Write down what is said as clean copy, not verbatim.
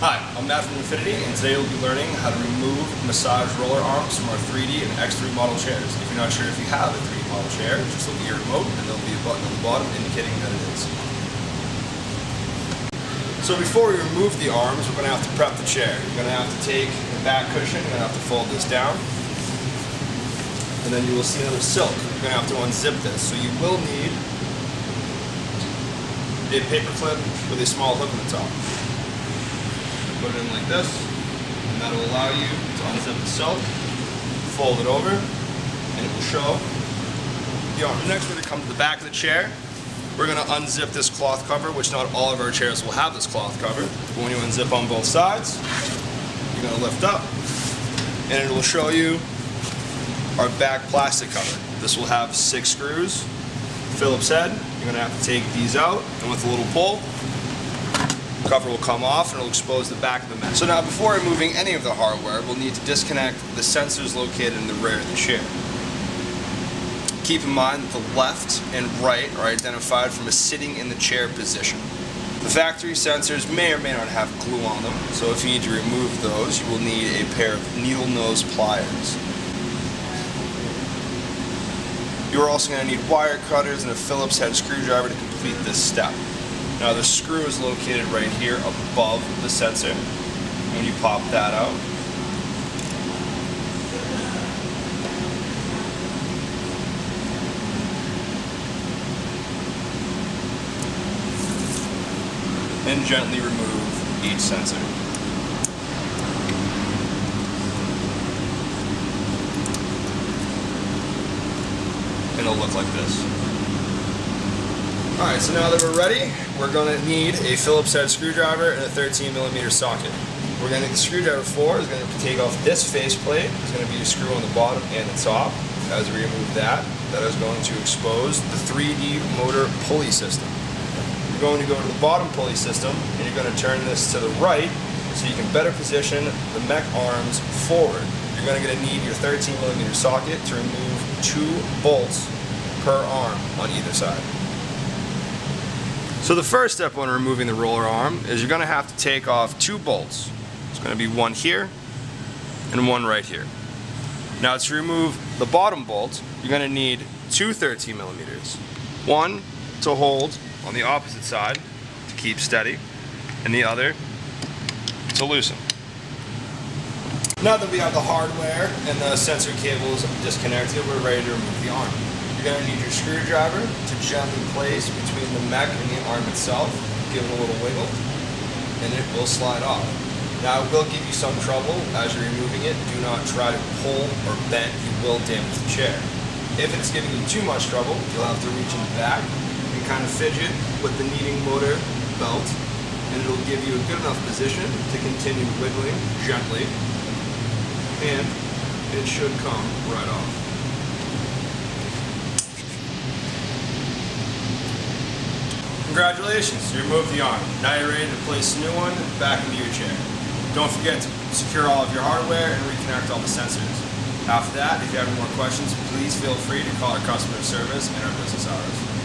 Hi, I'm Matt from Infinity, and today we'll be learning how to remove massage roller arms from our 3D and X3 model chairs. If you're not sure if you have a 3D model chair, just look at your remote and there'll be a button on the bottom indicating that it is. So before we remove the arms, we're going to have to prep the chair. You're going to have to take the back cushion, you're going to have to fold this down, and then you will see another silk. You're going to have to unzip this. So you will need a paper clip with a small hook on the top. Put it in like this, and that will allow you to unzip the silk, fold it over, and it will show the arm. Next, we're going to come to the back of the chair. We're going to unzip this cloth cover, which not all of our chairs will have this cloth cover. But when you unzip on both sides, you're going to lift up, and it will show you our back plastic cover. This will have 6 screws, Phillips head. You're going to have to take these out, and with a little pull, the cover will come off and it will expose the back of the mech. So now, before removing any of the hardware, we'll need to disconnect the sensors located in the rear of the chair. Keep in mind that the left and right are identified from a sitting in the chair position. The factory sensors may or may not have glue on them, so if you need to remove those, you will need a pair of needle nose pliers. You are also going to need wire cutters and a Phillips head screwdriver to complete this step. Now the screw is located right here above the sensor. When you pop that out, and gently remove each sensor. And it'll look like this. Alright, so now that we're ready, we're going to need a Phillips head screwdriver and a 13mm socket. We're going to need the screwdriver for is going to take off this faceplate. There's going to be a screw on the bottom and the top. As we remove that, that is going to expose the 3D motor pulley system. You're going to go to the bottom pulley system and you're going to turn this to the right so you can better position the mech arms forward. You're going to need your 13mm socket to remove 2 bolts per arm on either side. So the first step when removing the roller arm is you're going to have to take off 2 bolts. There's going to be one here and one right here. Now to remove the bottom bolt, you're going to need 2 13mm. One to hold on the opposite side to keep steady, and the other to loosen. Now that we have the hardware and the sensor cables disconnected, we're ready to remove the arm. You're going to need your screwdriver to gently place between the mech and the arm itself. Give it a little wiggle, and it will slide off. Now, it will give you some trouble as you're removing it. Do not try to pull or bend. You will damage the chair. If it's giving you too much trouble, you'll have to reach in the back and kind of fidget with the kneading motor belt, and it'll give you a good enough position to continue wiggling gently, and it should come right off. Congratulations, you removed the arm. Now you're ready to place a new one back into your chair. Don't forget to secure all of your hardware and reconnect all the sensors. After that, if you have any more questions, please feel free to call our customer service and our business hours.